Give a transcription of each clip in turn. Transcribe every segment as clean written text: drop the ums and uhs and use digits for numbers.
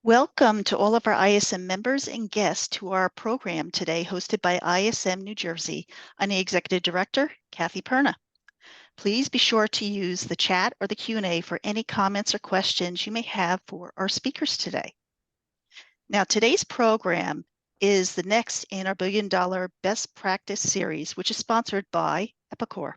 Welcome to all of our ISM members and guests to our program today, hosted by ISM New Jersey. I'm the Executive Director, Kathy Perna. Please be sure to use the chat or the Q&A for any comments or questions you may have for our speakers today. Now, today's program is the next in our $1 billion Best Practice series, which is sponsored by Epicor.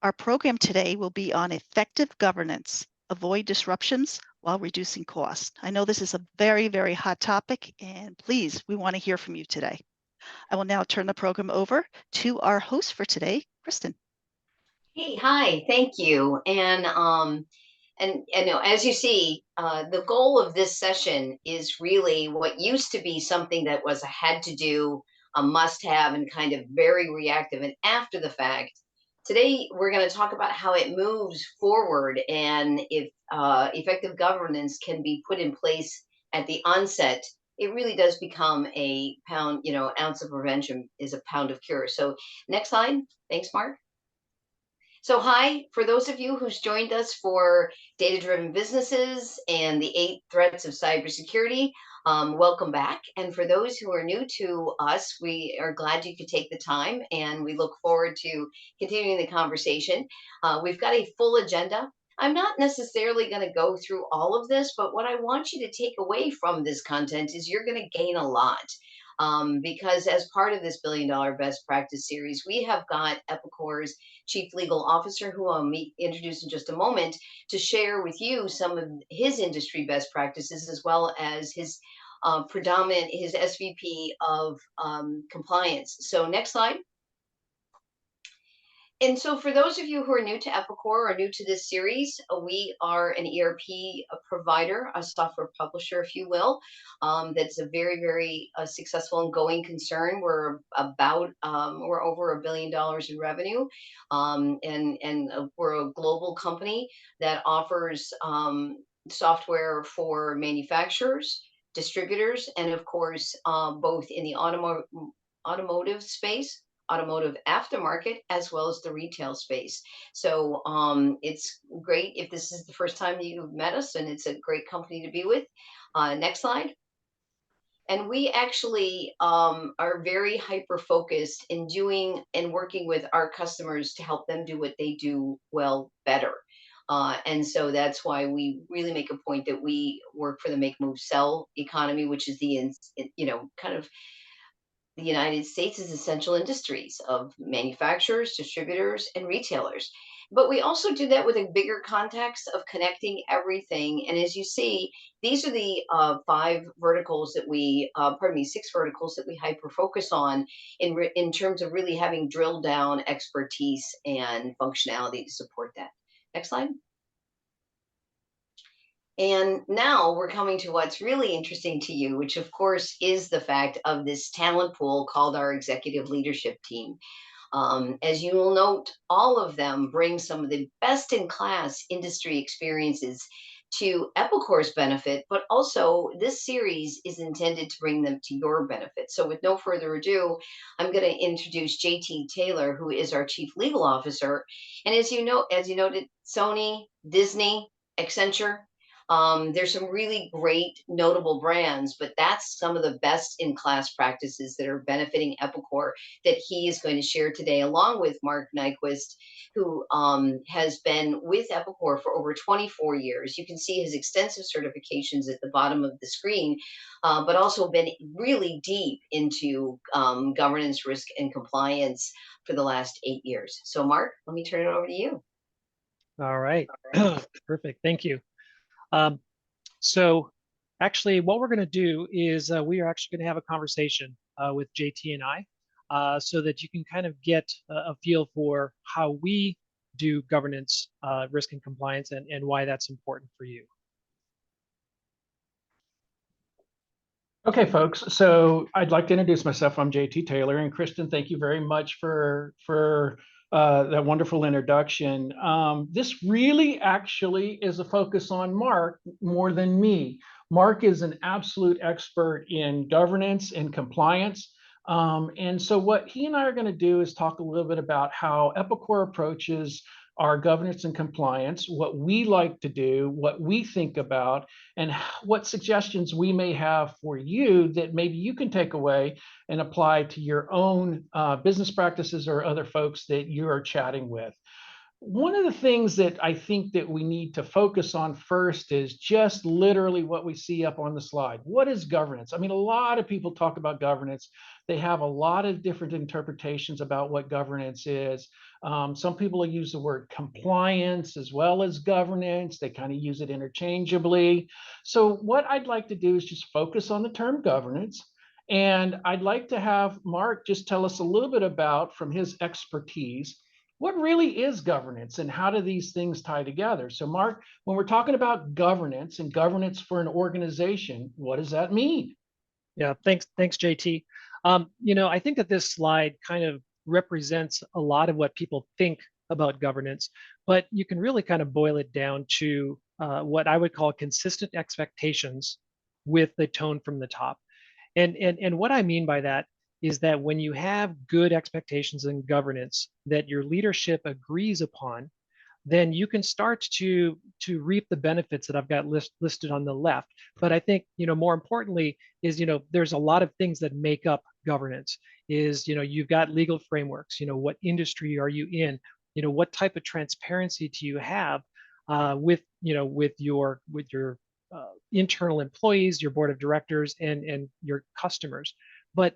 Our program today will be on effective governance, avoid disruptions while reducing costs. I know this is a very, very hot topic, and please, we want to hear from you today. I will now turn the program over to our host for today, Kristen. Hey, hi, thank you. As you see, the goal of this session is really what used to be something that was a had to do, a must have, and kind of very reactive and after the fact. Today, we're going to talk about how it moves forward and if effective governance can be put in place at the onset. It really does become a pound, ounce of prevention is a pound of cure. So, next slide. Thanks, Mark. So, hi, for those of you who's joined us for Data Driven Businesses and the 8 Threats of Cybersecurity, welcome back. And for those who are new to us, we are glad you could take the time and we look forward to continuing the conversation. We've got a full agenda. I'm not necessarily going to go through all of this, but what I want you to take away from this content is you're going to gain a lot. Because as part of this $1 billion Best Practice series, we have got Epicor's Chief Legal Officer, who I'll introduce in just a moment, to share with you some of his industry best practices, as well as his his SVP of compliance. So next slide. And so, for those of you who are new to Epicor or new to this series, we are an ERP provider, a software publisher, if you will. That's a very, very successful and going concern. We're over $1 billion in revenue, and we're a global company that offers software for manufacturers, distributors, and of course, both in the automotive space, automotive aftermarket, as well as the retail space. So it's great if this is the first time you've met us, and it's a great company to be with. Next slide. And we actually are very hyper focused in doing and working with our customers to help them do what they do well better. And so that's why we really make a point that we work for the make, move, sell economy, which is the kind of the United States' essential industries of manufacturers, distributors, and retailers. But we also do that with a bigger context of connecting everything. And as you see, these are the 6 verticals that we hyper focus on in terms of really having drilled down expertise and functionality to support that. Next slide. And now we're coming to what's really interesting to you, which of course is the fact of this talent pool called our executive leadership team. As you will note, all of them bring some of the best in class industry experiences to Epicor's benefit, but also this series is intended to bring them to your benefit. So with no further ado, I'm going to introduce JT Taylor, who is our Chief Legal Officer. And as you noted, Sony, Disney, Accenture, there's some really great notable brands, but that's some of the best in class practices that are benefiting Epicor that he is going to share today, along with Mark Nyquist, who has been with Epicor for over 24 years. You can see his extensive certifications at the bottom of the screen, but also been really deep into governance, risk, and compliance for the last 8 years. So, Mark, let me turn it over to you. All right. Perfect. Thank you. So actually what we're going to do is we are actually going to have a conversation with JT and I so that you can kind of get a feel for how we do governance, risk and compliance, and why that's important for you. Okay, folks, so I'd like to introduce myself. I'm JT Taylor, and Kristen, thank you very much for that wonderful introduction. This really actually is a focus on Mark more than me. Mark is an absolute expert in governance and compliance. And so what he and I are going to do is talk a little bit about how Epicor approaches our governance and compliance, what we like to do, what we think about, and what suggestions we may have for you that maybe you can take away and apply to your own business practices or other folks that you are chatting with. One of the things that I think that we need to focus on first is just literally what we see up on the slide. What is governance? I mean, a lot of people talk about governance. They have a lot of different interpretations about what governance is. Some people use the word compliance as well as governance. They kind of use it interchangeably. So what I'd like to do is just focus on the term governance. And I'd like to have Mark just tell us a little bit about, from his expertise, what really is governance and how do these things tie together? So Mark, when we're talking about governance and governance for an organization, what does that mean? Yeah, thanks, JT. I think that this slide kind of represents a lot of what people think about governance, but you can really kind of boil it down to what I would call consistent expectations with the tone from the top. And what I mean by that is that when you have good expectations in governance that your leadership agrees upon, then you can start to reap the benefits that I've got listed on the left. But I think, more importantly is, there's a lot of things that make up governance. Is, you've got legal frameworks, what industry are you in, what type of transparency do you have with your internal employees, your board of directors, and your customers. But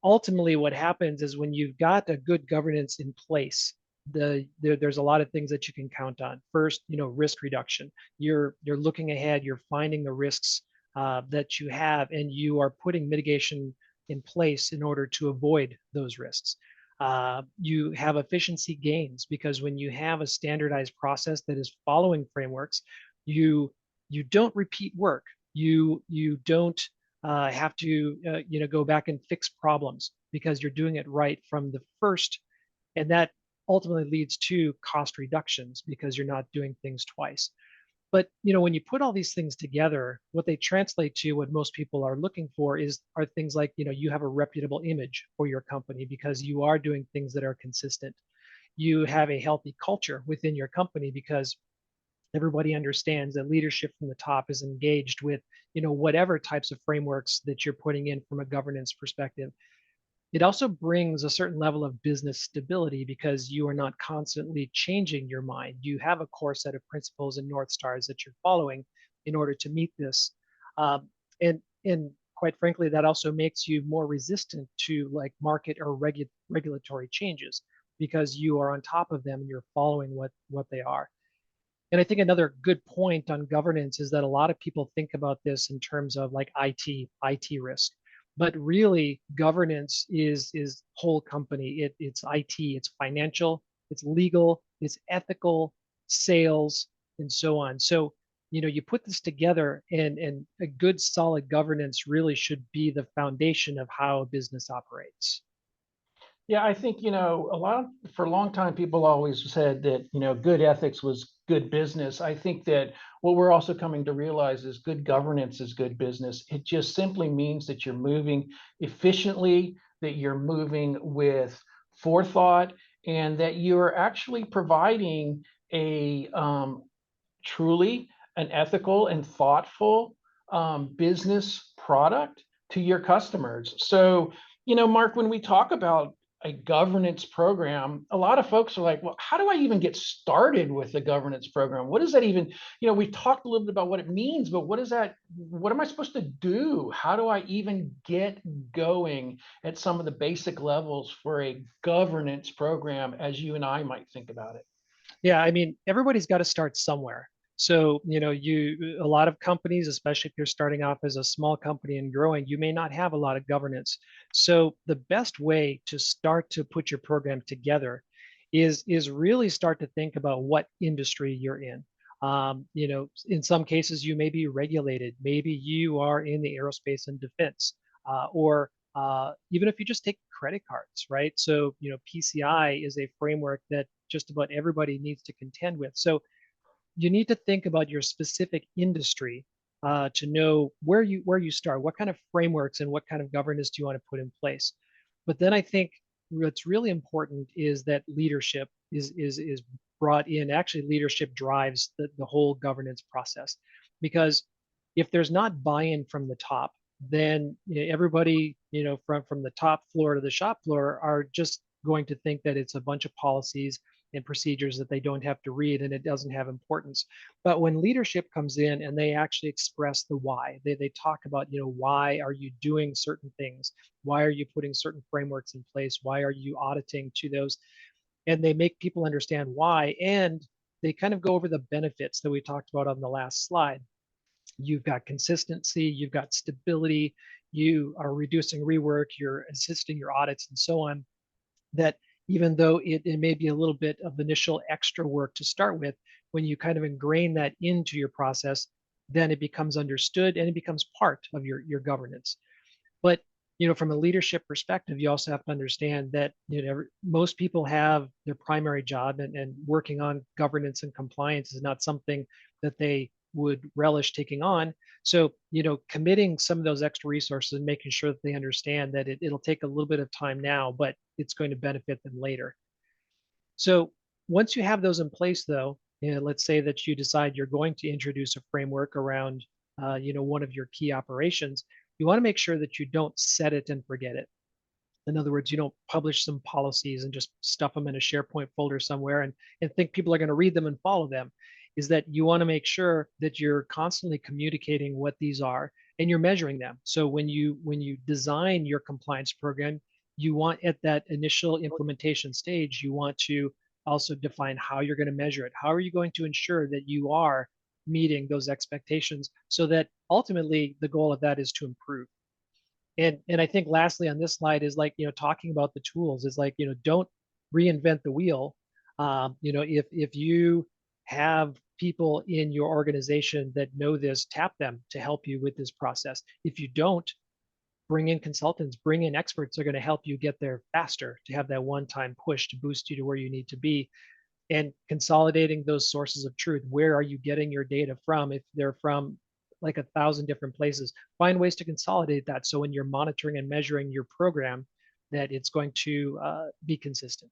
ultimately, what happens is when you've got a good governance in place, there's a lot of things that you can count on. First, risk reduction. You're looking ahead. You're finding the risks that you have, and you are putting mitigation in place in order to avoid those risks. You have efficiency gains because when you have a standardized process that is following frameworks, you don't repeat work. You don't have to go back and fix problems because you're doing it right from the first, and that ultimately leads to cost reductions because you're not doing things twice. But when you put all these things together, what they translate to, what most people are looking for, are things like you have a reputable image for your company because you are doing things that are consistent. You have a healthy culture within your company because everybody understands that leadership from the top is engaged with whatever types of frameworks that you're putting in from a governance perspective. It also brings a certain level of business stability because you are not constantly changing your mind. You have a core set of principles and North Stars that you're following in order to meet this. And quite frankly, that also makes you more resistant to like market or regulatory changes because you are on top of them and you're following what they are. And I think another good point on governance is that a lot of people think about this in terms of like IT risk. But really, governance is whole company. It's IT, it's financial, it's legal, it's ethical, sales, and so on. So, you put this together, and a good, solid governance really should be the foundation of how a business operates. Yeah, I think, for a long time, people always said that, good ethics was good business. I think that what we're also coming to realize is good governance is good business. It just simply means that you're moving efficiently, that you're moving with forethought, and that you're actually providing a truly an ethical and thoughtful business product to your customers. So, Mark, when we talk about a governance program, a lot of folks are like, well, how do I even get started with the governance program? What does that even, we talked a little bit about what it means, but what am I supposed to do? How do I even get going at some of the basic levels for a governance program as you and I might think about it? Yeah, I mean, everybody's got to start somewhere. So, a lot of companies, especially if you're starting off as a small company and growing, you may not have a lot of governance. So the best way to start to put your program together is really start to think about what industry you're in. In some cases, you may be regulated. Maybe you are in the aerospace and defense, or even if you just take credit cards, right? So, PCI is a framework that just about everybody needs to contend with. So you need to think about your specific industry to know where you start, what kind of frameworks and what kind of governance do you want to put in place. But then I think what's really important is that leadership is brought in, actually leadership drives the whole governance process. Because if there's not buy-in from the top, then everybody, from the top floor to the shop floor are just going to think that it's a bunch of policies and procedures that they don't have to read, and it doesn't have importance. But when leadership comes in and they actually express the why, they talk about, why are you doing certain things? Why are you putting certain frameworks in place? Why are you auditing to those? And they make people understand why, and they kind of go over the benefits that we talked about on the last slide. You've got consistency, you've got stability, you are reducing rework, you're assisting your audits and so on. That even though it may be a little bit of initial extra work to start with, when you kind of ingrain that into your process, then it becomes understood and it becomes part of your governance. But from a leadership perspective, you also have to understand that most people have their primary job, and working on governance and compliance is not something that they would relish taking on. So, committing some of those extra resources and making sure that they understand that it'll take a little bit of time now, but it's going to benefit them later. So once you have those in place, though, let's say that you decide you're going to introduce a framework around, one of your key operations, you want to make sure that you don't set it and forget it. In other words, you don't publish some policies and just stuff them in a SharePoint folder somewhere and think people are going to read them and follow them. Is that you want to make sure that you're constantly communicating what these are and you're measuring them. So when you design your compliance program, you want at that initial implementation stage, you want to also define how you're going to measure it. How are you going to ensure that you are meeting those expectations, so that ultimately the goal of that is to improve. And I think lastly on this slide is talking about the tools is don't reinvent the wheel. If you have people in your organization that know this, tap them to help you with this process. If you don't, bring in consultants, bring in experts that are going to help you get there faster, to have that one-time push to boost you to where you need to be. And consolidating those sources of truth. Where are you getting your data from? If they're from 1,000 different places, find ways to consolidate that, so when you're monitoring and measuring your program, that it's going to be consistent.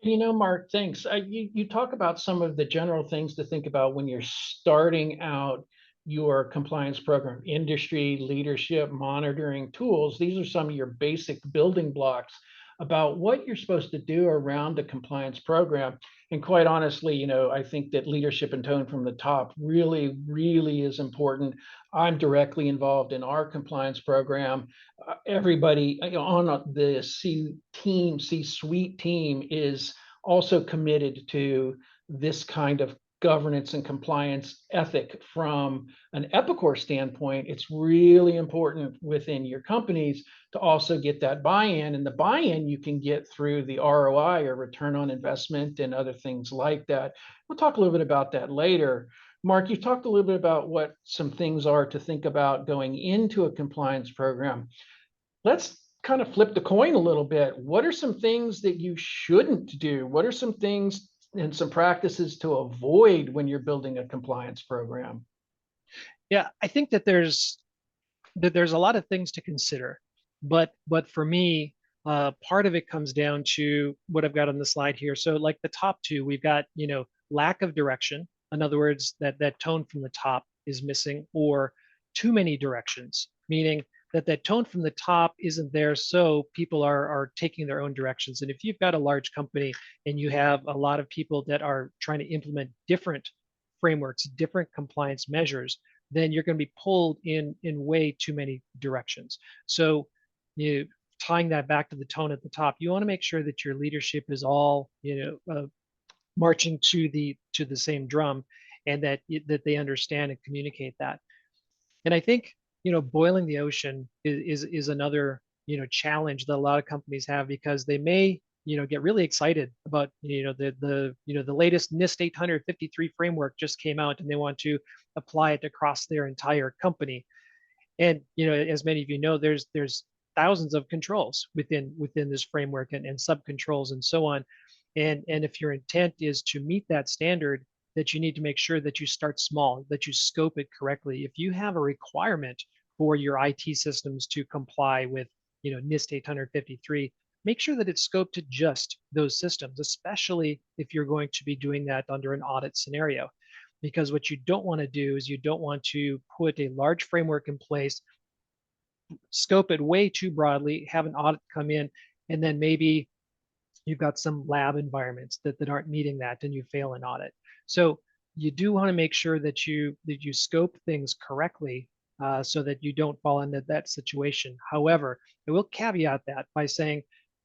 Mark, thanks. You talk about some of the general things to think about when you're starting out your compliance program: industry, leadership, monitoring, tools. These are some of your basic building blocks about what you're supposed to do around a compliance program. And quite honestly, I think that leadership and tone from the top really, really is important. I'm directly involved in our compliance program. Everybody on the C-suite team is also committed to this kind of governance and compliance ethic. From an Epicor standpoint, it's really important within your companies to also get that buy-in, and the buy-in you can get through the ROI, or return on investment, and other things like that. We'll talk a little bit about that later. Mark, you talked a little bit about what some things are to think about going into a compliance program. Let's kind of flip the coin a little bit. What are some things that you shouldn't do? What are some things and some practices to avoid when you're building a compliance program? Yeah, I think that there's a lot of things to consider, but for me, part of it comes down to what I've got on the slide here. So the top two, we've got lack of direction. In other words, that tone from the top is missing, or too many directions, meaning that tone from the top isn't there, so people are taking their own directions. And if you've got a large company and you have a lot of people that are trying to implement different frameworks, different compliance measures, then you're going to be pulled in way too many directions. So tying that back to the tone at the top, you want to make sure that your leadership is all marching to the same drum, and that they understand and communicate that. And I think boiling the ocean is another challenge that a lot of companies have, because they may get really excited about the latest NIST 853 framework just came out, and they want to apply it across their entire company. And as many of you know, there's thousands of controls within this framework, and sub controls and so on. And if your intent is to meet that standard, that you need to make sure that you start small, that you scope it correctly. If you have a requirement for your IT systems to comply with NIST 853, make sure that it's scoped to just those systems, especially if you're going to be doing that under an audit scenario. Because what you don't want to do is you don't want to put a large framework in place, scope it way too broadly, have an audit come in, and then maybe you've got some lab environments that aren't meeting that and you fail an audit. So you do want to make sure that you scope things correctly so that you don't fall into that situation. However, I will caveat that by saying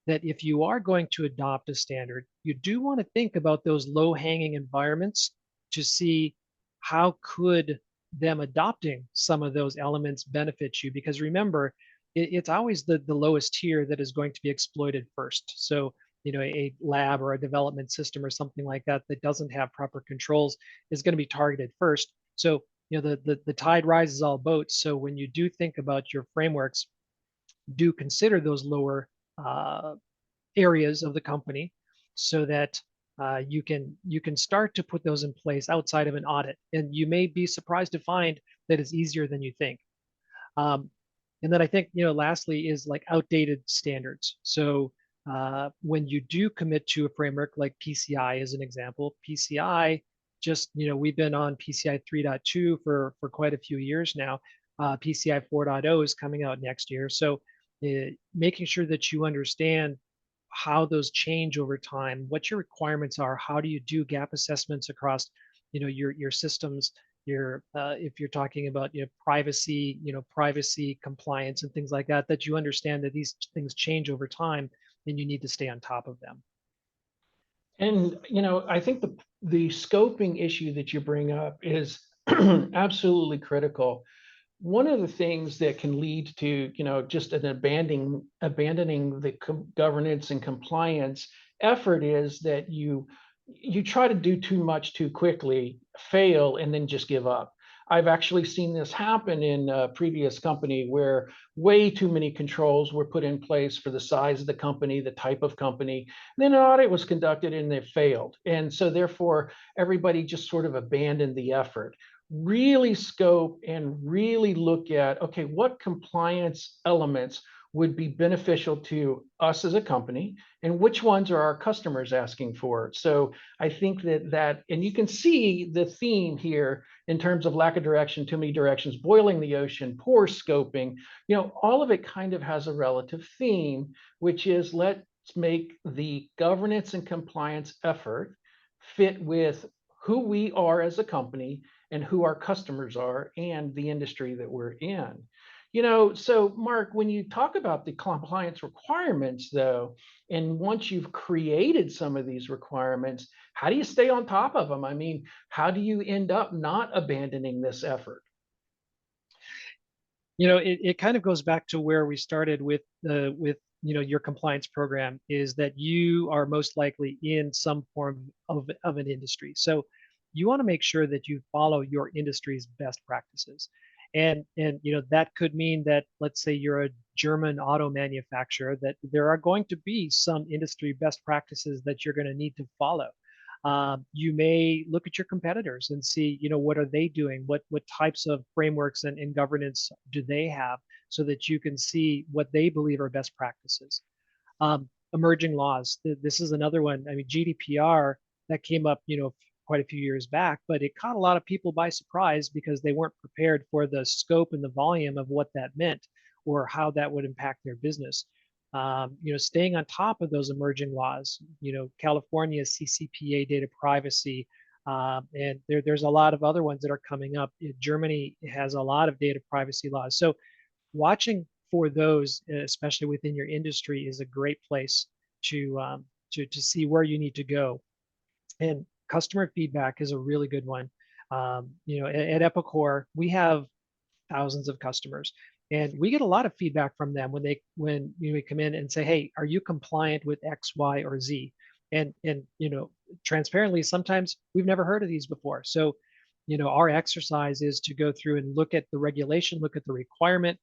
that if you are going to adopt a standard, you do want to think about those low-hanging environments to see how could them adopting some of those elements benefit you. Because remember, it's always the lowest tier that is going to be exploited first. So a lab or a development system or something like that that doesn't have proper controls is going to be targeted first. So the tide rises all boats. So when you do think about your frameworks, do consider those lower areas of the company so that you can start to put those in place outside of an audit. And you may be surprised to find that it's easier than you think. And then I think, lastly is like outdated standards. So when you do commit to a framework like PCI as an example, PCI just, we've been on PCI 3.2 for quite a few years now. PCI 4.0 is coming out next year. So making sure that you understand how those change over time, what your requirements are, how do you do gap assessments across, your systems, if you're talking about privacy, privacy compliance and things like that, that you understand that these things change over time and you need to stay on top of them. And I think the scoping issue that you bring up is absolutely critical. One of the things that can lead to just an abandoning the governance and compliance effort is that you try to do too much too quickly, fail, and then just give up. I've actually seen this happen in a previous company where way too many controls were put in place for the size of the company, the type of company. And then an audit was conducted and they failed. And so therefore, everybody just sort of abandoned the effort. Really scope and really look at, okay, what compliance elements would be beneficial to us as a company and which ones are our customers asking for. So I think that and you can see the theme here in terms of lack of direction, too many directions, boiling the ocean, poor scoping, all of it kind of has a relative theme, which is let's make the governance and compliance effort fit with who we are as a company and who our customers are and the industry that we're in. So Mark, when you talk about the compliance requirements though, and once you've created some of these requirements, how do you stay on top of them? I mean, how do you end up not abandoning this effort? It kind of goes back to where we started with your compliance program, is that you are most likely in some form of an industry. So you want to make sure that you follow your industry's best practices. And that could mean that, let's say you're a German auto manufacturer, that there are going to be some industry best practices that you're going to need to follow. You may look at your competitors and see, what are they doing? What types of frameworks and governance do they have, so that you can see what they believe are best practices. Emerging laws. This is another one. I mean, GDPR, that came up, quite a few years back, but it caught a lot of people by surprise because they weren't prepared for the scope and the volume of what that meant or how that would impact their business. Staying on top of those emerging laws, California's CCPA data privacy, and there's a lot of other ones that are coming up. Germany has a lot of data privacy laws. So watching for those, especially within your industry, is a great place to see where you need to go. And customer feedback is a really good one. At Epicor, we have thousands of customers, and we get a lot of feedback from them when we come in and say, hey, are you compliant with X, Y, or Z? And transparently, sometimes we've never heard of these before. So our exercise is to go through and look at the regulation, look at the requirement,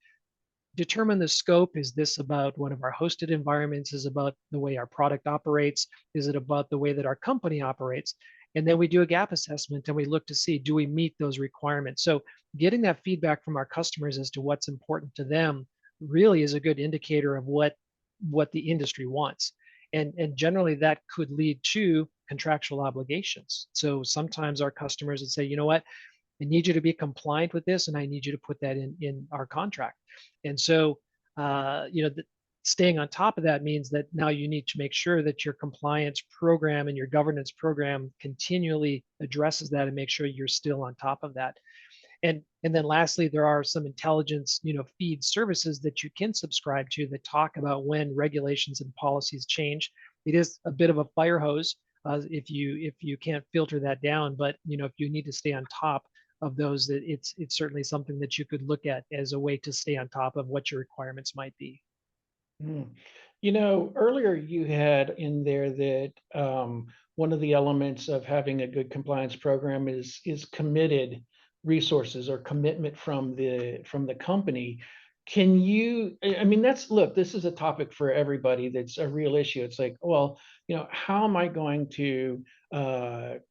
determine the scope. Is this about one of our hosted environments? Is it about the way our product operates? Is it about the way that our company operates? And then we do a gap assessment and we look to see, do we meet those requirements? So getting that feedback from our customers as to what's important to them really is a good indicator of what what the industry wants. And generally that could lead to contractual obligations. So sometimes our customers would say, you know what, I need you to be compliant with this, and I need you to put that in our contract. And so, staying on top of that means that now you need to make sure that your compliance program and your governance program continually addresses that and make sure you're still on top of that. And then lastly, there are some intelligence, feed services that you can subscribe to that talk about when regulations and policies change. It is a bit of a fire hose if you can't filter that down, but if you need to stay on top of those, that it's certainly something that you could look at as a way to stay on top of what your requirements might be. Earlier you had in there that one of the elements of having a good compliance program is committed resources or commitment from the company. Can you, I mean, look, this is a topic for everybody. That's a real issue. It's like, well, how am I going to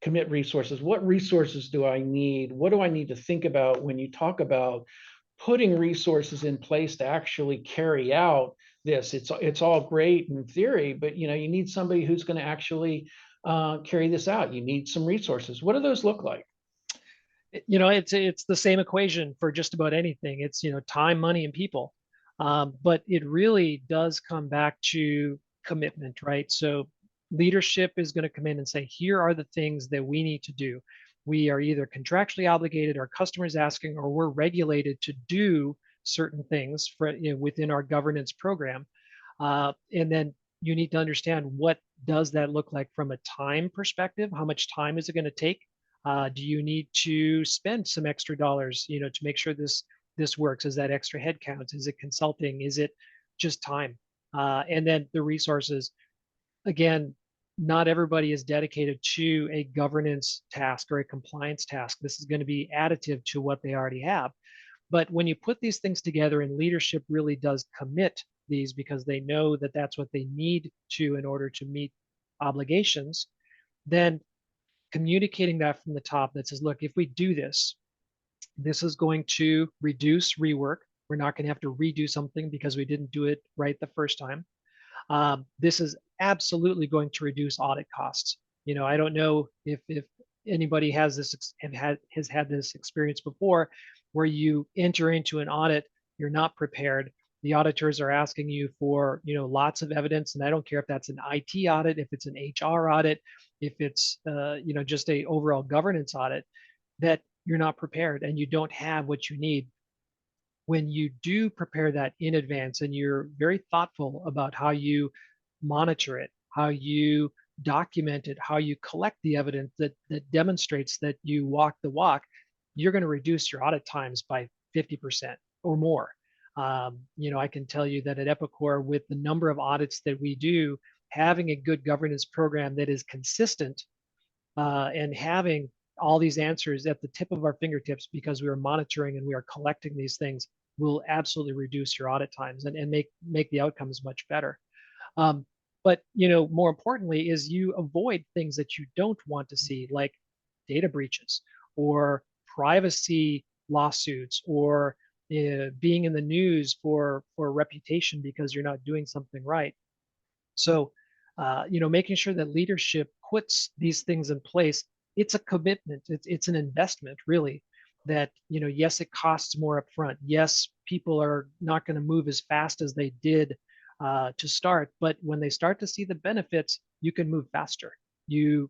commit resources? What resources do I need? What do I need to think about when you talk about putting resources in place to actually carry out this? It's all great in theory, but you need somebody who's going to actually carry this out. You need some resources. What do those look like? It's the same equation for just about anything. It's time, money, and people. But it really does come back to commitment, right? So leadership is going to come in and say, here are the things that we need to do. We are either contractually obligated, our customers asking, or we're regulated to do certain things within our governance program. And then you need to understand, what does that look like from a time perspective? How much time is it going to take? Do you need to spend some extra dollars, to make sure this works? Is that extra headcount? Is it consulting? Is it just time? And then the resources. Again, not everybody is dedicated to a governance task or a compliance task. This is going to be additive to what they already have. But when you put these things together, and leadership really does commit these because they know that that's what they need to in order to meet obligations, then communicating that from the top that says, look, if we do this, this is going to reduce rework. We're not going to have to redo something because we didn't do it right the first time. This is absolutely going to reduce audit costs. I don't know if anybody has had this experience before, where you enter into an audit, you're not prepared. The auditors are asking you for lots of evidence, and I don't care if that's an IT audit, if it's an HR audit, if it's just a overall governance audit, that you're not prepared and you don't have what you need. When you do prepare that in advance and you're very thoughtful about how you monitor it, how you document it, how you collect the evidence that demonstrates that you walk the walk, you're going to reduce your audit times by 50% or more. I can tell you that at Epicor, with the number of audits that we do, having a good governance program that is consistent and having all these answers at the tip of our fingertips, because we are monitoring and we are collecting these things, will absolutely reduce your audit times and make the outcomes much better. But more importantly is you avoid things that you don't want to see, like data breaches or privacy lawsuits, or being in the news for reputation because you're not doing something right. So making sure that leadership puts these things in place, it's a commitment, it's an investment, really, that yes, it costs more upfront. Yes, people are not going to move as fast as they did to start, but when they start to see the benefits, you can move faster,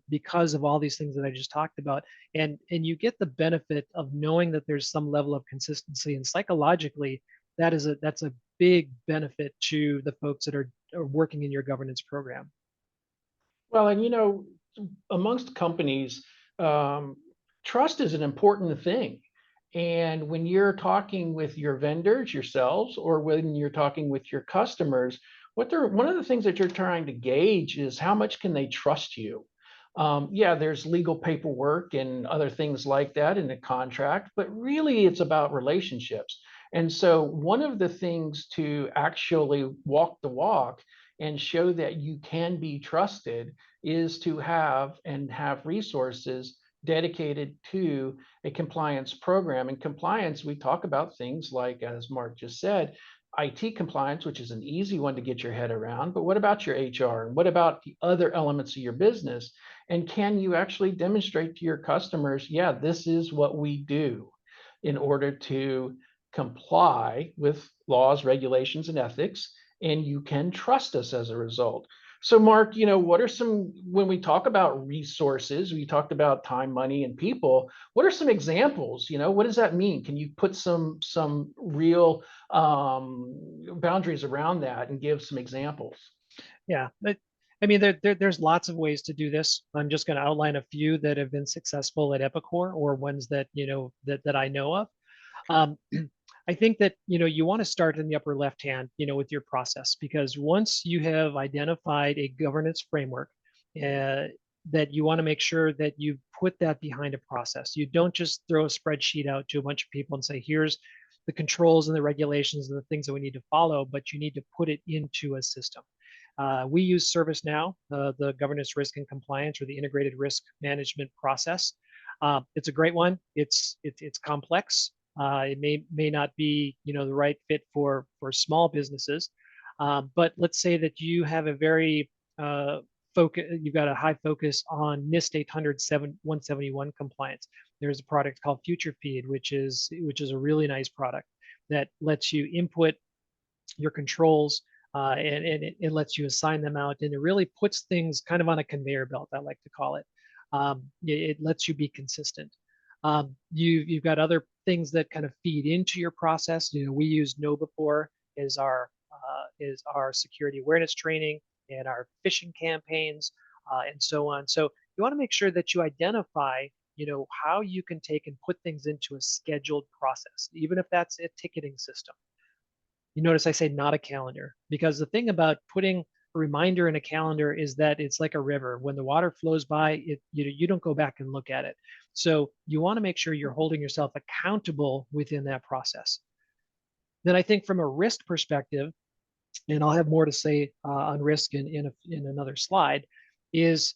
because of all these things that I just talked about. And you get the benefit of knowing that there's some level of consistency, and psychologically that's a big benefit to the folks that are working in your governance program. Well, and amongst companies, trust is an important thing. And when you're talking with your vendors yourselves, or when you're talking with your customers, one of the things that you're trying to gauge is how much can they trust you. Yeah, there's legal paperwork and other things like that in the contract, but really it's about relationships. And so one of the things to actually walk the walk and show that you can be trusted is to have resources dedicated to a compliance program. And compliance, we talk about things like, as Mark just said, IT compliance, which is an easy one to get your head around, but what about your HR? And what about the other elements of your business? And can you actually demonstrate to your customers, yeah, this is what we do in order to comply with laws, regulations, and ethics, and you can trust us as a result. So Mark, what are some, when we talk about resources, we talked about time, money, and people, what are some examples? What does that mean? Can you put some real boundaries around that and give some examples? Yeah, I mean, there's lots of ways to do this. I'm just going to outline a few that have been successful at Epicor, or ones that that I know of. Um, I think that you want to start in the upper left hand, with your process, because once you have identified a governance framework, that you want to make sure that you put that behind a process. You don't just throw a spreadsheet out to a bunch of people and say, here's the controls and the regulations and the things that we need to follow, but you need to put it into a system. We use ServiceNow, the governance, risk, and compliance, or the integrated risk management process. It's a great one. It's complex. It may not be the right fit for small businesses, but let's say that you have a very you've got a high focus on NIST 800-171 compliance. There's a product called Future Feed, which is a really nice product that lets you input your controls, and it lets you assign them out, and it really puts things kind of on a conveyor belt, I like to call it. It lets you be consistent. You've got other things that kind of feed into your process. We use KnowBe4 as our security awareness training and our phishing campaigns, and so on. So you want to make sure that you identify how you can take and put things into a scheduled process, even if that's a ticketing system. You notice I say not a calendar, because the thing about putting a reminder in a calendar is that it's like a river. When the water flows by, you don't go back and look at it. So you want to make sure you're holding yourself accountable within that process. Then I think from a risk perspective, and I'll have more to say on risk in another slide, is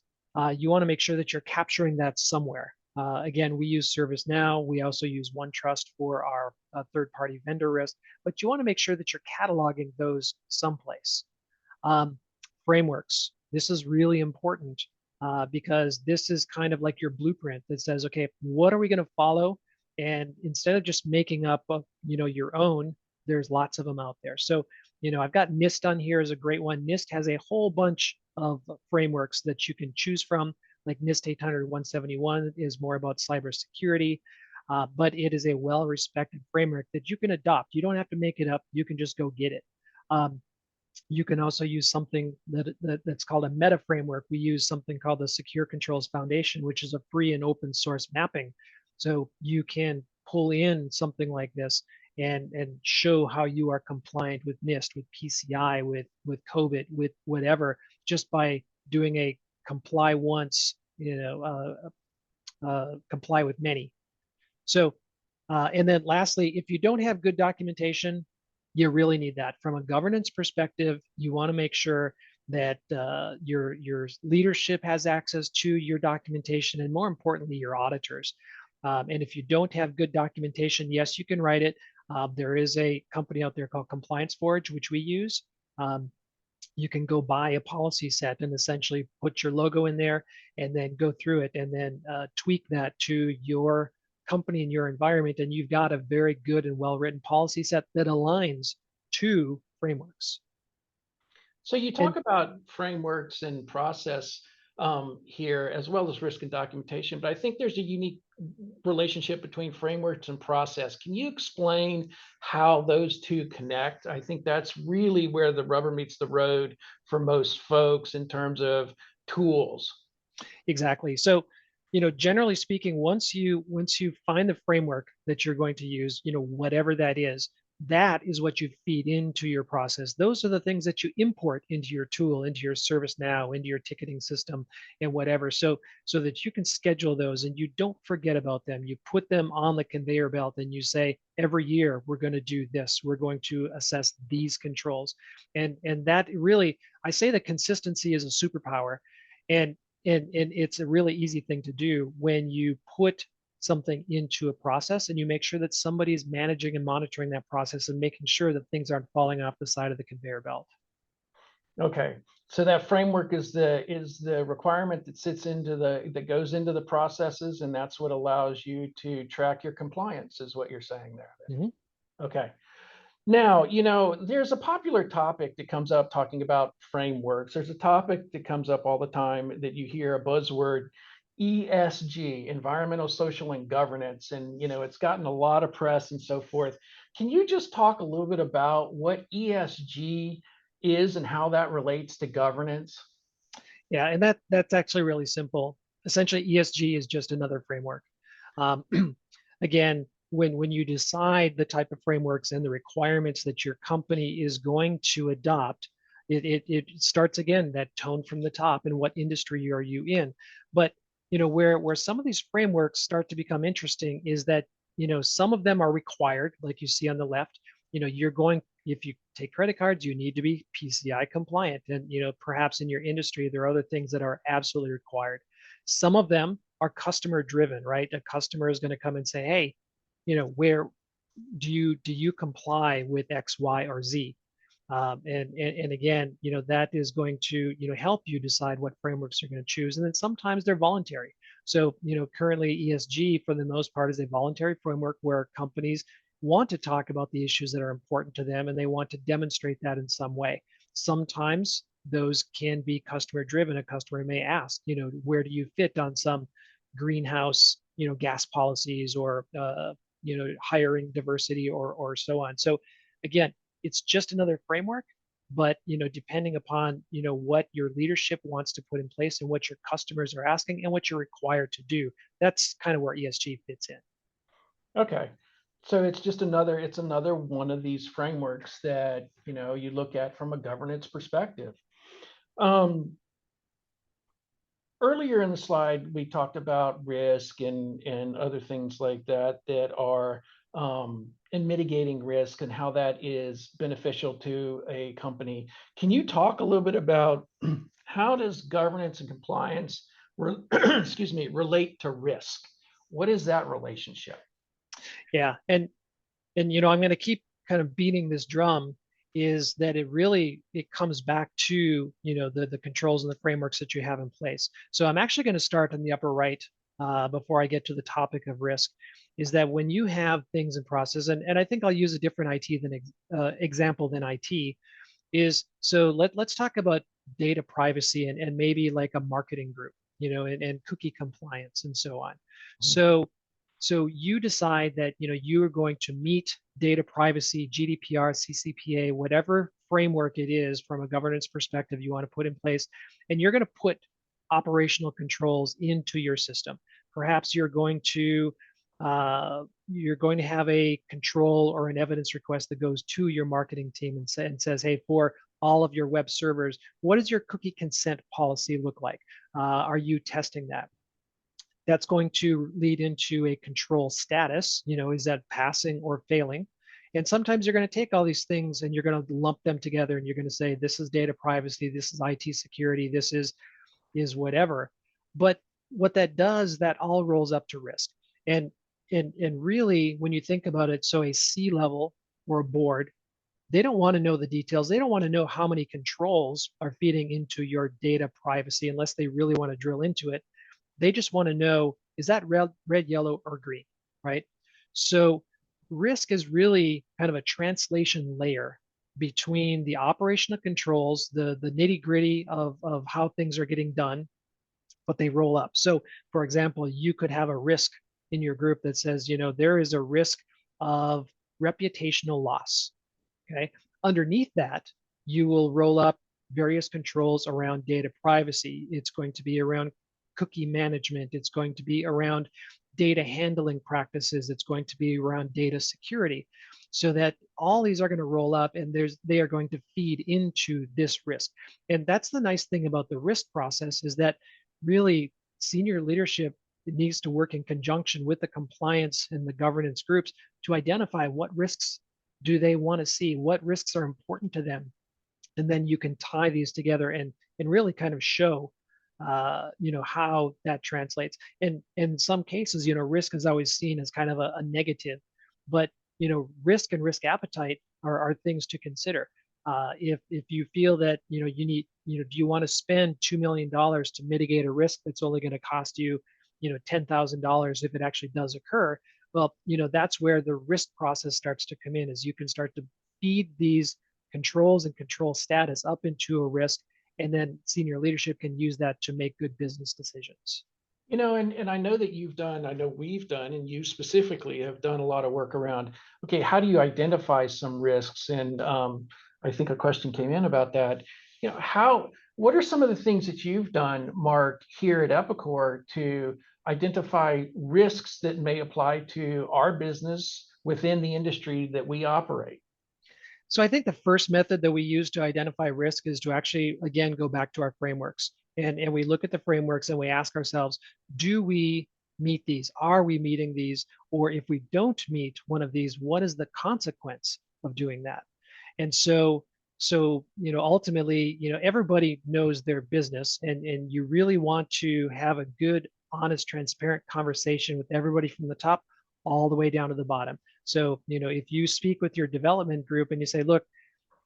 you want to make sure that you're capturing that somewhere. Again, we use ServiceNow. We also use OneTrust for our third-party vendor risk, but you want to make sure that you're cataloging those someplace. Frameworks. This is really important because this is kind of like your blueprint that says, okay, what are we going to follow? And instead of just making up, your own, there's lots of them out there. So, I've got NIST on here as a great one. NIST has a whole bunch of frameworks that you can choose from. Like NIST 800-171 is more about cybersecurity, but it is a well-respected framework that you can adopt. You don't have to make it up. You can just go get it. You can also use something that's called a meta framework. We use something called the Secure Controls Foundation, which is a free and open source mapping. So you can pull in something like this and show how you are compliant with NIST, with PCI, with COVID, with whatever, just by doing a comply once, comply with many. So, and then lastly, if you don't have good documentation, you really need that. From a governance perspective, you want to make sure that your leadership has access to your documentation, and more importantly, your auditors. And if you don't have good documentation, yes, you can write it. There is a company out there called Compliance Forge, which we use. You can go buy a policy set and essentially put your logo in there and then go through it and then tweak that to your company and your environment. And you've got a very good and well-written policy set that aligns to frameworks. So you talk about frameworks and process here, as well as risk and documentation, but I think there's a unique relationship between frameworks and process. Can you explain how those two connect? I think that's really where the rubber meets the road for most folks in terms of tools. Exactly. So, generally speaking, once you find the framework that you're going to use, whatever that is what you feed into your process. Those are the things that you import into your tool, into your ServiceNow, into your ticketing system, and whatever. So that you can schedule those and you don't forget about them. You put them on the conveyor belt and you say, every year we're going to do this. We're going to assess these controls, and that really, I say that consistency is a superpower, and it's a really easy thing to do when you put something into a process, and you make sure that somebody's managing and monitoring that process and making sure that things aren't falling off the side of the conveyor belt. Okay, so that framework is the requirement that sits into that goes into the processes, and that's what allows you to track your compliance, is what you're saying there. Mhm. Okay. Now, there's a popular topic that comes up talking about frameworks. There's a topic that comes up all the time that you hear, a buzzword, ESG, environmental, social, and governance. And, it's gotten a lot of press and so forth. Can you just talk a little bit about what ESG is and how that relates to governance? Yeah, and that's actually really simple. Essentially, ESG is just another framework. Um, again, when you decide the type of frameworks and the requirements that your company is going to adopt, it starts again that tone from the top and what industry are you in. But where some of these frameworks start to become interesting is that some of them are required, like you see on the left. You're going, if you take credit cards, you need to be PCI compliant, and perhaps in your industry there are other things that are absolutely required. Some of them are customer driven, right? A customer is going to come and say, hey, where do you comply with X, Y, or Z? And again, that is going to help you decide what frameworks you're going to choose. And then sometimes they're voluntary. So currently ESG for the most part is a voluntary framework where companies want to talk about the issues that are important to them and they want to demonstrate that in some way. Sometimes those can be customer driven. A customer may ask, where do you fit on some greenhouse gas policies or hiring diversity or so on. So again, it's just another framework, but depending upon what your leadership wants to put in place and what your customers are asking and what you're required to do, that's kind of where ESG fits in. Okay. So it's another one of these frameworks that, you look at from a governance perspective. Earlier in the slide, we talked about risk and other things like that are in mitigating risk and how that is beneficial to a company. Can you talk a little bit about how does governance and compliance excuse me, relate to risk? What is that relationship? Yeah, and I'm going to keep kind of beating this drum, is that it comes back to the controls and the frameworks that you have in place. So I'm actually going to start in the upper right before I get to the topic of risk. Is that when you have things in process, and I think I'll use a different IT example than IT, is so let's talk about data privacy and maybe like a marketing group, and cookie compliance and so on. So you decide that you are going to meet data privacy, GDPR, CCPA, whatever framework it is from a governance perspective you want to put in place, and you're going to put operational controls into your system. Perhaps you're going to have a control or an evidence request that goes to your marketing team and says, hey, for all of your web servers, what does your cookie consent policy look like? Are you testing that? That's going to lead into a control status. Is that passing or failing? And sometimes you're going to take all these things and you're going to lump them together and you're going to say, this is data privacy, this is IT security, this is whatever. But what that does, that all rolls up to risk. And really, when you think about it, so a C-level or a board, they don't want to know the details. They don't want to know how many controls are feeding into your data privacy unless they really want to drill into it. They just want to know, is that red, yellow, or green, right? So risk is really kind of a translation layer between the operational controls, the nitty gritty of how things are getting done, but they roll up. So for example, you could have a risk in your group that says, there is a risk of reputational loss. Okay. Underneath that, you will roll up various controls around data privacy. It's going to be around cookie management. It's going to be around data handling practices. It's going to be around data security. So that all these are going to roll up and they are going to feed into this risk. And that's the nice thing about the risk process, is that really senior leadership needs to work in conjunction with the compliance and the governance groups to identify what risks do they want to see, what risks are important to them. And then you can tie these together and really kind of show how that translates. And in some cases, risk is always seen as kind of a negative, but risk and risk appetite are things to consider. If you feel that you need, do you want to spend $2 million to mitigate a risk that's only going to cost you, $10,000 if it actually does occur? Well, that's where the risk process starts to come in, as you can start to feed these controls and control status up into a risk, and then senior leadership can use that to make good business decisions. And I know that I know we've done, and you specifically have done a lot of work around, okay, how do you identify some risks? And I think a question came in about that. What are some of the things that you've done, Mark, here at Epicor to identify risks that may apply to our business within the industry that we operate? So I think the first method that we use to identify risk is to actually, again, go back to our frameworks. And we look at the frameworks and we ask ourselves, do we meet these? Are we meeting these? Or if we don't meet one of these, what is the consequence of doing that? And so ultimately, everybody knows their business, and you really want to have a good, honest, transparent conversation with everybody from the top all the way down to the bottom. So, if you speak with your development group and you say, look,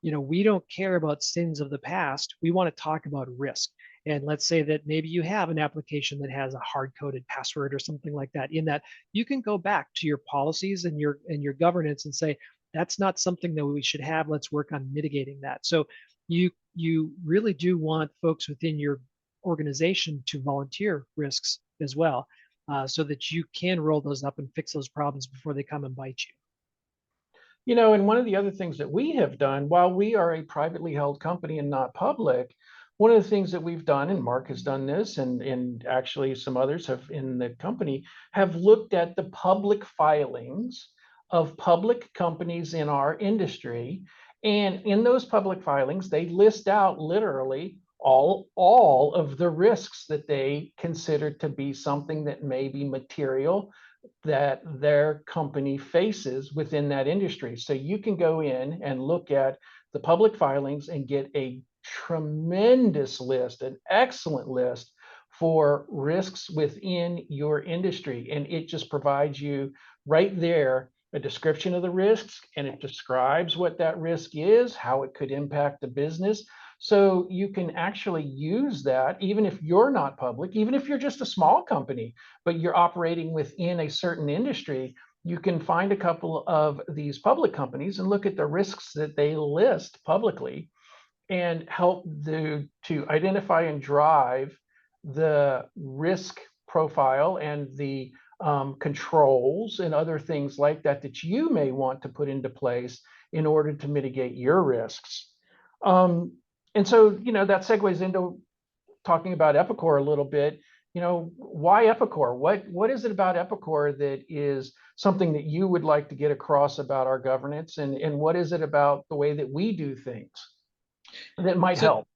we don't care about sins of the past. We want to talk about risk. And let's say that maybe you have an application that has a hard-coded password or something like that. In that, you can go back to your policies and your governance and say, that's not something that we should have. Let's work on mitigating that. So you really do want folks within your organization to volunteer risks as well, so that you can roll those up and fix those problems before they come and bite you. And one of the other things that we have done, while we are a privately held company and not public, one of the things that we've done, and Mark has done this, and actually some others have in the company, have looked at the public filings of public companies in our industry. And in those public filings, they list out literally all of the risks that they consider to be something that may be material that their company faces within that industry. So you can go in and look at the public filings and get a tremendous list, an excellent list for risks within your industry. And it just provides you right there a description of the risks, and it describes what that risk is, how it could impact the business. So you can actually use that, even if you're not public, even if you're just a small company, but you're operating within a certain industry, you can find a couple of these public companies and look at the risks that they list publicly and help to identify and drive the risk profile and the controls and other things like that that you may want to put into place in order to mitigate your risks. And so, that segues into talking about Epicor a little bit. Why Epicor? What is it about Epicor that is something that you would like to get across about our governance, and what is it about the way that we do things that might help?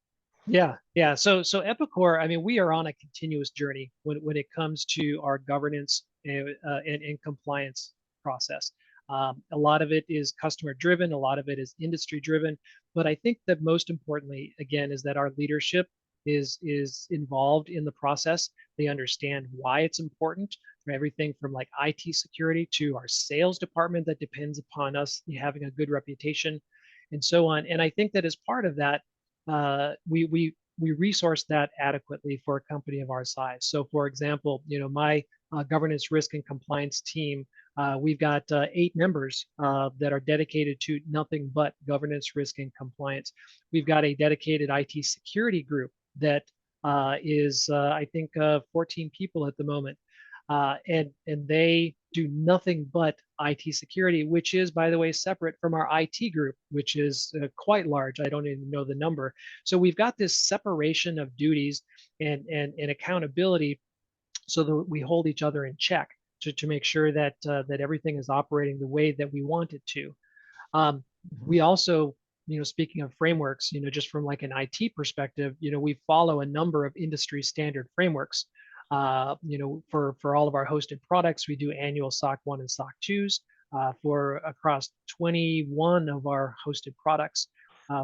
Yeah. So Epicor, I mean, we are on a continuous journey when it comes to our governance and compliance process. A lot of it is customer driven, a lot of it is industry driven, but I think that most importantly, again, is that our leadership is involved in the process. They understand why it's important, from everything from like IT security to our sales department that depends upon us having a good reputation, and so on. And I think that as part of that, we resource that adequately for a company of our size. So, for example, my governance, risk, and compliance team, we've got 8 members that are dedicated to nothing but governance, risk, and compliance. We've got a dedicated IT security group that is, I think, 14 people at the moment. And they do nothing but IT security, which is, by the way, separate from our IT group, which is quite large. I don't even know the number. So we've got this separation of duties and accountability, so that we hold each other in check to make sure that that everything is operating the way that we want it to. We also, speaking of frameworks, just from like an IT perspective, we follow a number of industry standard frameworks. For all of our hosted products, we do annual SOC 1 and SOC 2s for across 21 of our hosted products.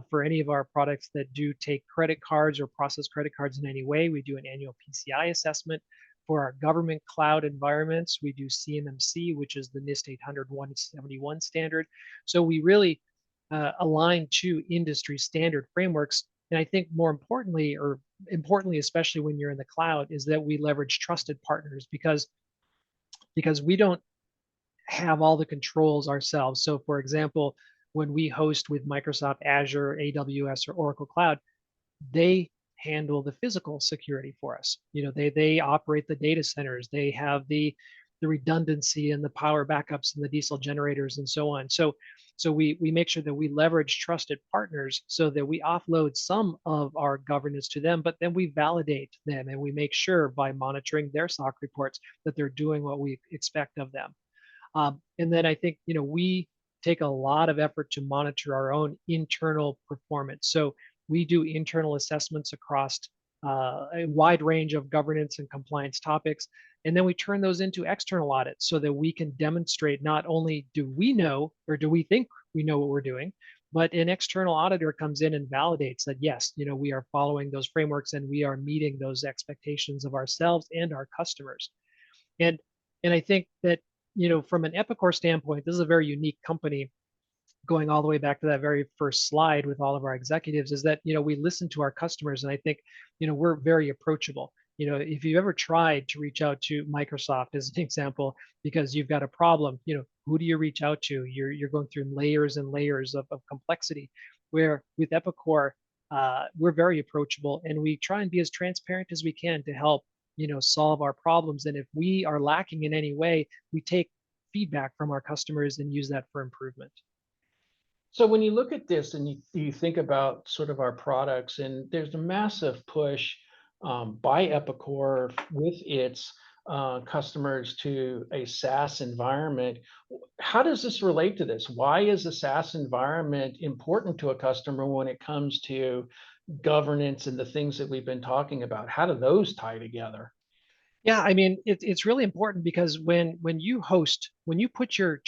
For any of our products that do take credit cards or process credit cards in any way, we do an annual PCI assessment. For our government cloud environments, we do CMMC, which is the NIST 800-171 standard. So we really align to industry standard frameworks. And I think more importantly, or importantly, especially when you're in the cloud, is that we leverage trusted partners because we don't have all the controls ourselves. So for example, when we host with Microsoft Azure, AWS, or Oracle Cloud, they handle the physical security for us. They operate the data centers. They have the redundancy and the power backups and the diesel generators and so on. So we make sure that we leverage trusted partners so that we offload some of our governance to them, but then we validate them and we make sure by monitoring their SOC reports that they're doing what we expect of them. And then I think, we take a lot of effort to monitor our own internal performance. So we do internal assessments across a wide range of governance and compliance topics. And then we turn those into external audits so that we can demonstrate not only do we know or do we think we know what we're doing, but an external auditor comes in and validates that, yes, we are following those frameworks and we are meeting those expectations of ourselves and our customers. And I think that, from an Epicor standpoint, this is a very unique company. Going all the way back to that very first slide with all of our executives, is that we listen to our customers, and I think we're very approachable. If you've ever tried to reach out to Microsoft as an example because you've got a problem, who do you reach out to? You're going through layers and layers of complexity. Where with Epicor, we're very approachable, and we try and be as transparent as we can to help solve our problems. And if we are lacking in any way, we take feedback from our customers and use that for improvement. So when you look at this and you think about sort of our products, and there's a massive push by Epicor with its customers to a SaaS environment. How does this relate to this? Why is a SaaS environment important to a customer when it comes to governance and the things that we've been talking about? How do those tie together? Yeah, I mean, it's really important because when you put your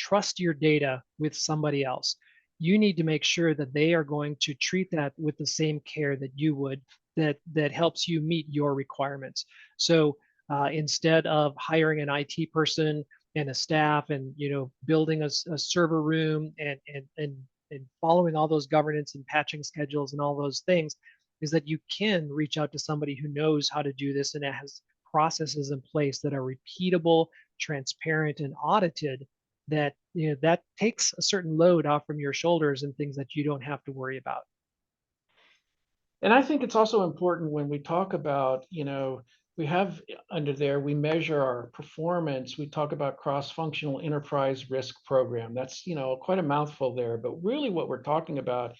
data with somebody else, you need to make sure that they are going to treat that with the same care that you would, that helps you meet your requirements. So instead of hiring an IT person and a staff and building a server room and following all those governance and patching schedules and all those things, is that you can reach out to somebody who knows how to do this and has processes in place that are repeatable, transparent, and audited, that that takes a certain load off from your shoulders and things that you don't have to worry about. And I think it's also important when we talk about, we have under there, we measure our performance. We talk about cross-functional enterprise risk program. That's, quite a mouthful there, but really what we're talking about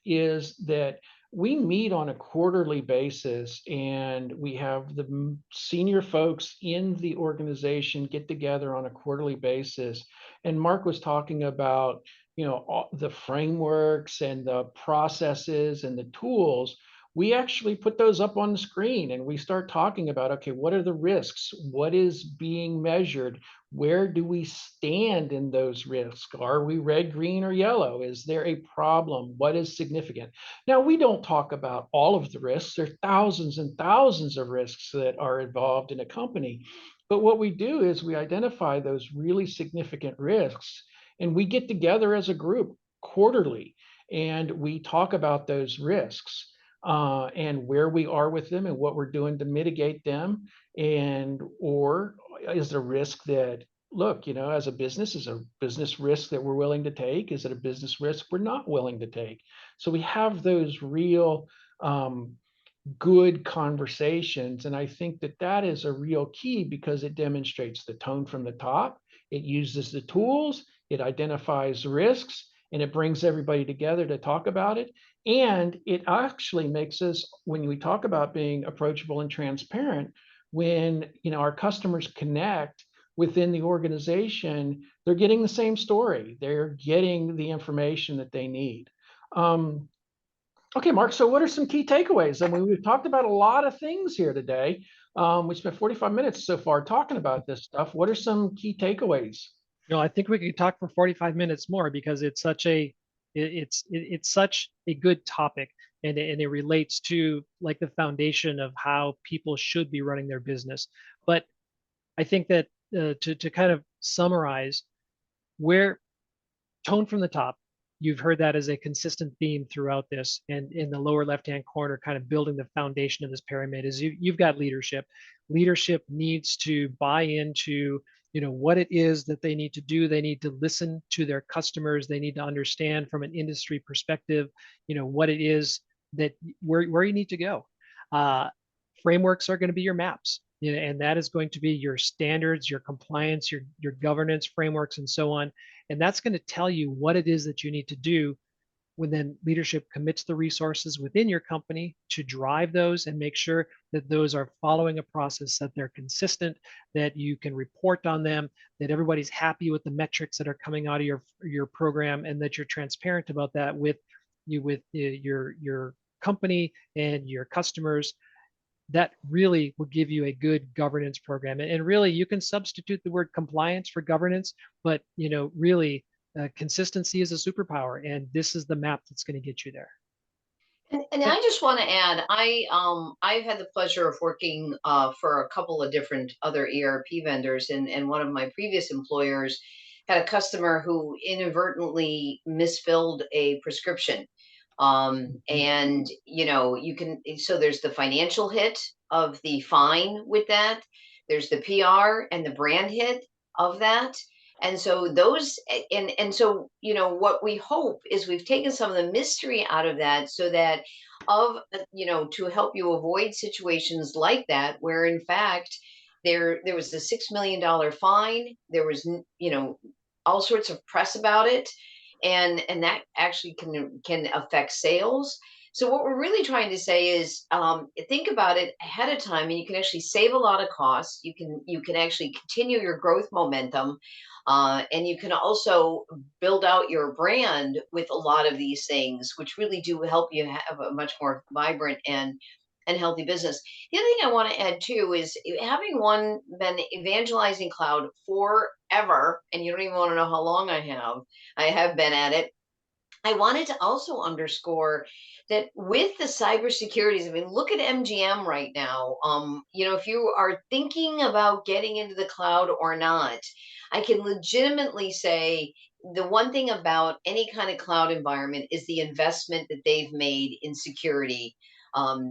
is that we meet on a quarterly basis, and we have the senior folks in the organization get together on a quarterly basis. And Mark was talking about, the frameworks and the processes and the tools. We actually put those up on the screen and we start talking about, okay, what are the risks? What is being measured? Where do we stand in those risks? Are we red, green, or yellow? Is there a problem? What is significant? Now, we don't talk about all of the risks. There are thousands and thousands of risks that are involved in a company. But what we do is we identify those really significant risks, and we get together as a group quarterly, and we talk about those risks. And where we are with them and what we're doing to mitigate them. Or is there risk that, look, as a business, is a business risk that we're willing to take? Is it a business risk we're not willing to take? So we have those real good conversations. And I think that that is a real key because it demonstrates the tone from the top. It uses the tools, it identifies risks, and it brings everybody together to talk about it. And it actually makes us, when we talk about being approachable and transparent, when our customers connect within the organization, they're getting the same story. They're getting the information that they need. Okay, Mark, so what are some key takeaways? I mean, we've talked about a lot of things here today. We spent 45 minutes so far talking about this stuff. What are some key takeaways? I think we could talk for 45 minutes more because it's such a it's such a good topic, and it relates to like the foundation of how people should be running their business. But I think that to kind of summarize, where tone from the top, you've heard that as a consistent theme throughout this, and in the lower left hand corner, kind of building the foundation of this pyramid, is you've got leadership. Leadership needs to buy into what it is that they need to do. They need to listen to their customers. They need to understand from an industry perspective what it is that where you need to go. Frameworks are going to be your maps, and that is going to be your standards, your compliance, your governance frameworks, and so on. And that's going to tell you what it is that you need to do when then leadership commits the resources within your company to drive those and make sure that those are following a process, that they're consistent, that you can report on them, that everybody's happy with the metrics that are coming out of your program, and that you're transparent about that with your company and your customers. That really will give you a good governance program. And really, you can substitute the word compliance for governance, but really, consistency is a superpower, and this is the map that's going to get you there. And I just want to add, I've had the pleasure of working for a couple of different other ERP vendors, and one of my previous employers had a customer who inadvertently misfilled a prescription. And you can, so there's the financial hit of the fine with that. There's the PR and the brand hit of that. And so those, and so, what we hope is we've taken some of the mystery out of that, so that to help you avoid situations like that, where in fact there was a $6 million fine. There was, all sorts of press about it, and that actually can affect sales. So what we're really trying to say is, think about it ahead of time, and you can actually save a lot of costs. You can actually continue your growth momentum, and you can also build out your brand with a lot of these things, which really do help you have a much more vibrant and healthy business. The other thing I want to add too is, having been evangelizing cloud forever, and you don't even want to know how long I have been at it. I wanted to also underscore that with the cybersecurities, I mean, look at MGM right now. If you are thinking about getting into the cloud or not, I can legitimately say the one thing about any kind of cloud environment is the investment that they've made in security.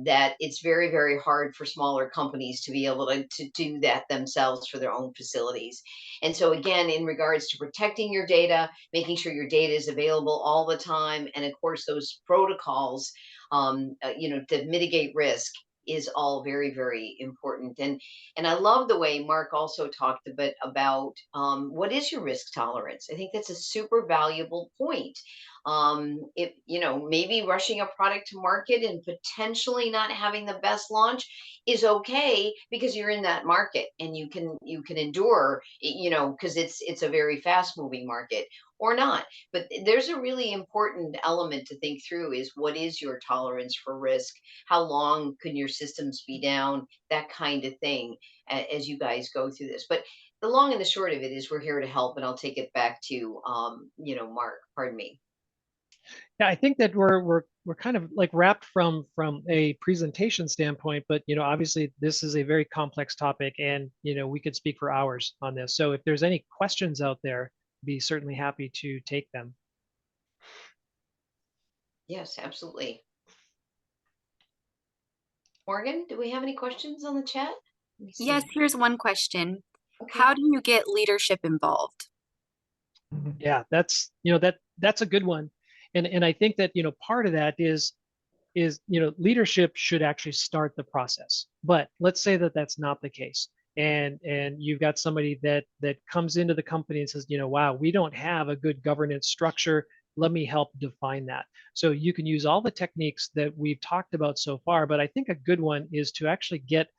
That it's very, very hard for smaller companies to be able to do that themselves for their own facilities. And so, again, in regards to protecting your data, making sure your data is available all the time, and of course, those protocols, to mitigate risk is all very, very important. And I love the way Mark also talked a bit about what is your risk tolerance. I think that's a super valuable point. Maybe rushing a product to market and potentially not having the best launch is okay, because you're in that market and you can endure, because it's a very fast moving market, or not. But there's a really important element to think through: is what is your tolerance for risk? How long can your systems be down? That kind of thing, as you guys go through this. But the long and the short of it is, we're here to help, and I'll take it back to Mark. Pardon me. Yeah, I think that we're kind of like wrapped from a presentation standpoint, but obviously this is a very complex topic, and we could speak for hours on this. So if there's any questions out there, be certainly happy to take them. Yes, absolutely. Morgan, do we have any questions on the chat? Let me see. Yes, here's one question. Okay. How do you get leadership involved? Yeah, that's that's a good one. And I think that part of that is leadership should actually start the process. But let's say that that's not the case, and you've got somebody that comes into the company and says, wow, we don't have a good governance structure. Let me help define that. So you can use all the techniques that we've talked about so far, but I think a good one is to actually get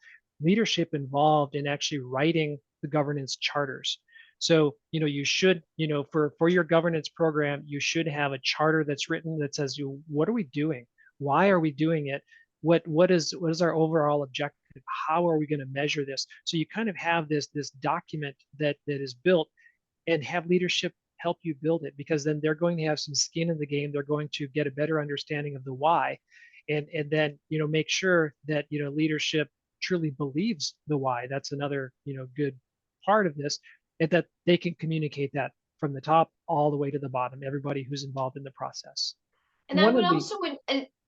leadership involved in actually writing the governance charters. So, you should, for your governance program, you should have a charter that's written that says, what are we doing? Why are we doing it? What is our overall objective? How are we going to measure this? So you kind of have this document that is built, and have leadership help you build it, because then they're going to have some skin in the game. They're going to get a better understanding of the why, and then make sure that leadership truly believes the why. That's another good part of this, and that they can communicate that from the top all the way to the bottom, everybody who's involved in the process. And I would also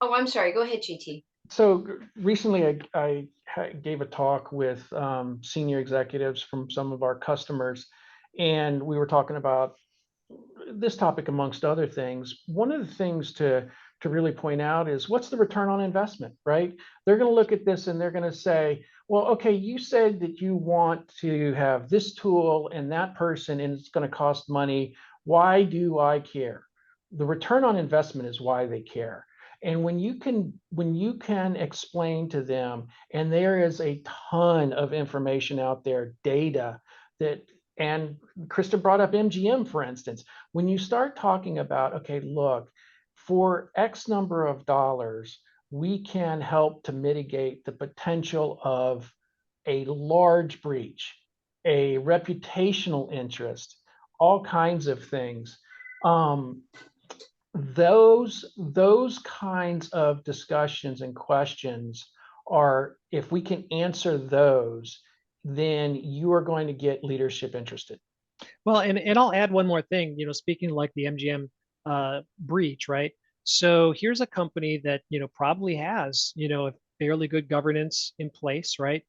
oh, I'm sorry, go ahead, GT. So recently I gave a talk with senior executives from some of our customers, and we were talking about this topic amongst other things. One of the things to really point out is, what's the return on investment, right? They're going to look at this and they're going to say, well, okay, you said that you want to have this tool and that person, and it's going to cost money. Why do I care? The return on investment is why they care. And when you can explain to them, and there is a ton of information out there, data that, and Krista brought up MGM, for instance. When you start talking about, okay, look, for X number of dollars, we can help to mitigate the potential of a large breach, a reputational interest, all kinds of things. Those kinds of discussions and questions are, if we can answer those, then you are going to get leadership interested. Well, and I'll add one more thing, speaking like the MGM breach, right? So here's a company that, probably has, a fairly good governance in place, right?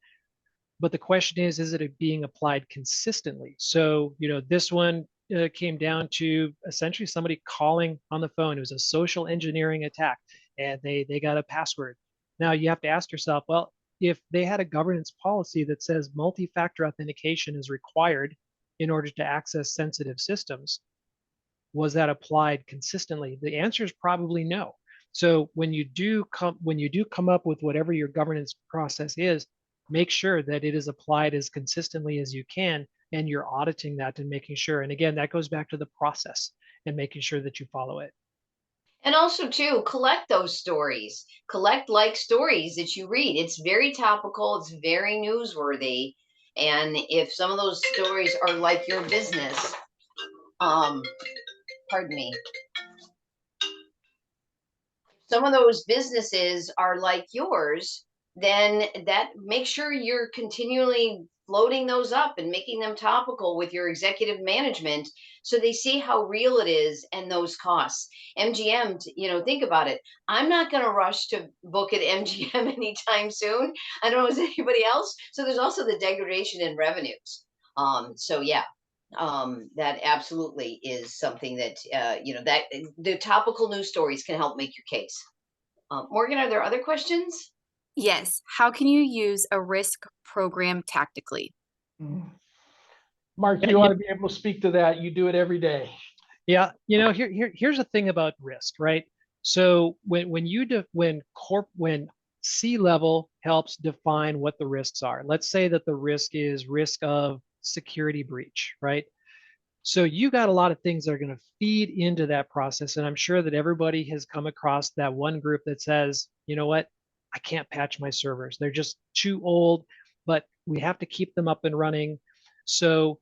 But the question is it being applied consistently? So, this one came down to essentially somebody calling on the phone. It was a social engineering attack, and they got a password. Now you have to ask yourself, well, if they had a governance policy that says multi-factor authentication is required in order to access sensitive systems, was that applied consistently? The answer is probably no. So when you do come up with whatever your governance process is, make sure that it is applied as consistently as you can, and you're auditing that and making sure. And again, that goes back to the process and making sure that you follow it. And also, too, collect those stories. Collect stories that you read. It's very topical. It's very newsworthy. And if some of those stories are like your business, pardon me, some of those businesses are like yours, then that make sure you're continually floating those up and making them topical with your executive management, so they see how real it is and those costs. MGM, think about it. I'm not going to rush to book at MGM anytime soon. I don't know, is anybody else? So there's also the degradation in revenues. So yeah, that absolutely is something that that the topical news stories can help make your case. Morgan, are there other questions? Yes. How can you use a risk program tactically? Mark, you ought to be able to speak to that. You do it every day. Yeah, here's the thing about risk, right? So when C-level helps define what the risks are, let's say that the risk is risk of security breach, right? So you got a lot of things that are going to feed into that process. And I'm sure that everybody has come across that one group that says, you know what, I can't patch my servers. They're just too old, but we have to keep them up and running. So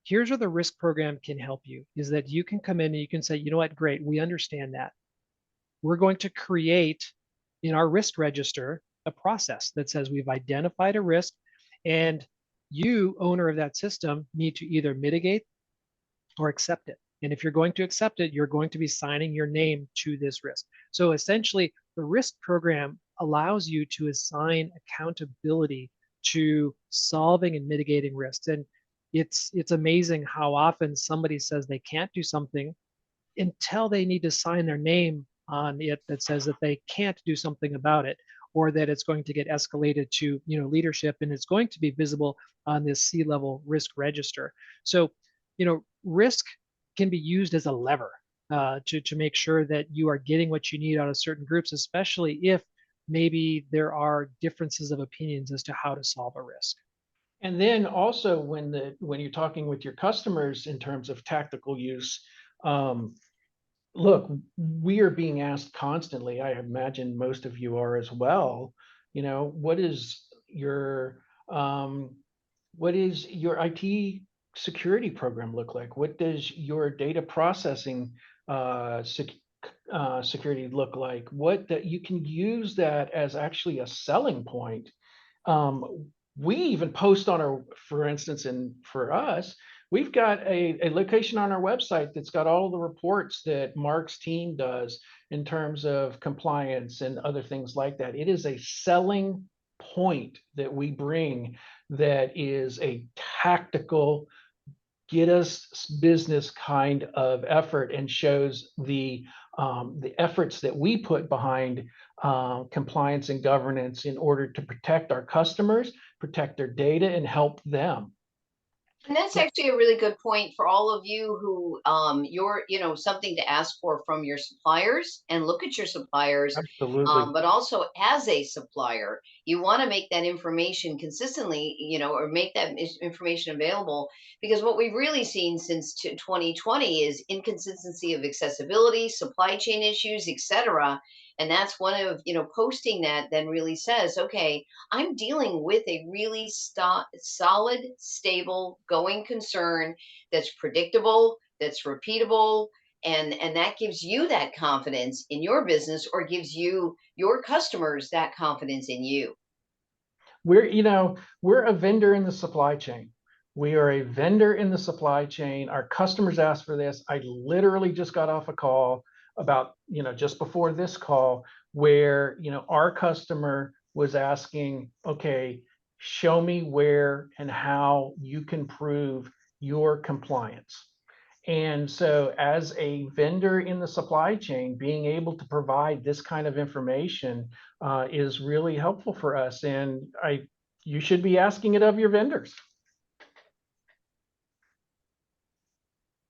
here's where the risk program can help you, is that you can come in and you can say, you know what, great, we understand that. We're going to create in our risk register a process that says we've identified a risk, and you, owner of that system, need to either mitigate or accept it. And if you're going to accept it, you're going to be signing your name to this risk. So essentially, the risk program allows you to assign accountability to solving and mitigating risks. And it's amazing how often somebody says they can't do something until they need to sign their name on it that says that they can't do something about it, or that it's going to get escalated to leadership, and it's going to be visible on this C-level risk register. So risk can be used as a lever to make sure that you are getting what you need out of certain groups, especially if maybe there are differences of opinions as to how to solve a risk. And then also when you're talking with your customers in terms of tactical use, look, we are being asked constantly, I imagine most of you are as well, what is your IT security program look like? What does your data processing security look like? What that you can use that as actually a selling point. We even post on our, for instance, and for us, we've got a location on our website that's got all the reports that Mark's team does in terms of compliance and other things like that. It is a selling point that we bring that is a tactical, get us business kind of effort, and shows the efforts that we put behind compliance and governance in order to protect our customers, protect their data, and help them. And that's actually a really good point for all of you who you're, something to ask for from your suppliers, and look at your suppliers. Absolutely. But also as a supplier, you want to make that information consistently, or make that information available, because what we've really seen since 2020 is inconsistency of accessibility, supply chain issues, etc. And that's one of, posting that then really says, okay, I'm dealing with a really solid, stable, going concern that's predictable, that's repeatable, and that gives you that confidence in your business, or gives you your customers that confidence in you. We're a vendor in the supply chain. We are a vendor in the supply chain. Our customers ask for this. I literally just got off a call about, just before this call, where, our customer was asking, okay, show me where and how you can prove your compliance. And so as a vendor in the supply chain, being able to provide this kind of information is really helpful for us. And you should be asking it of your vendors.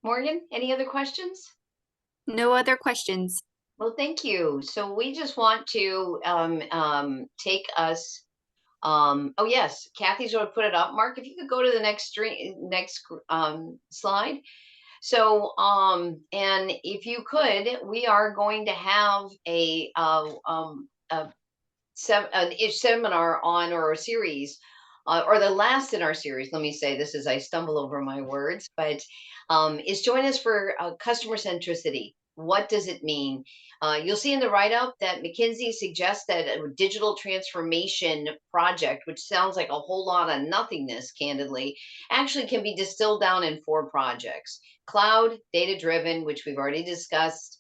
Morgan, any other questions? No other questions. Well, thank you. So we just want to take us. Oh yes, Kathy's going to put it up. Mark, if you could go to the next slide. So, and if you could, we are going to have a seminar on, or a series, or the last in our series. Let me say this as I stumble over my words, but is join us for customer centricity. What does it mean? You'll see in the write-up that McKinsey suggests that a digital transformation project, which sounds like a whole lot of nothingness, candidly, actually can be distilled down in 4 projects: cloud, data-driven, which we've already discussed,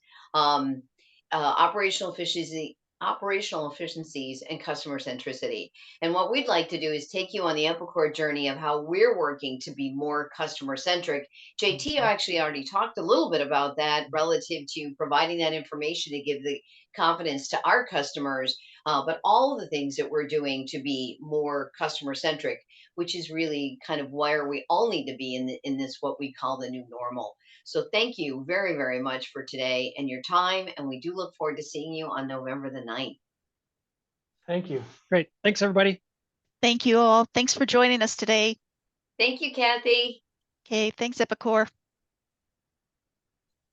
operational efficiencies, and customer centricity. And what we'd like to do is take you on the Epicor journey of how we're working to be more customer centric. JT actually already talked a little bit about that relative to providing that information to give the confidence to our customers, but all of the things that we're doing to be more customer centric, which is really kind of where we all need to be in this, what we call the new normal. So thank you very, very much for today and your time. And we do look forward to seeing you on November the 9th. Thank you. Great. Thanks, everybody. Thank you all. Thanks for joining us today. Thank you, Kathy. Okay, thanks, Epicor.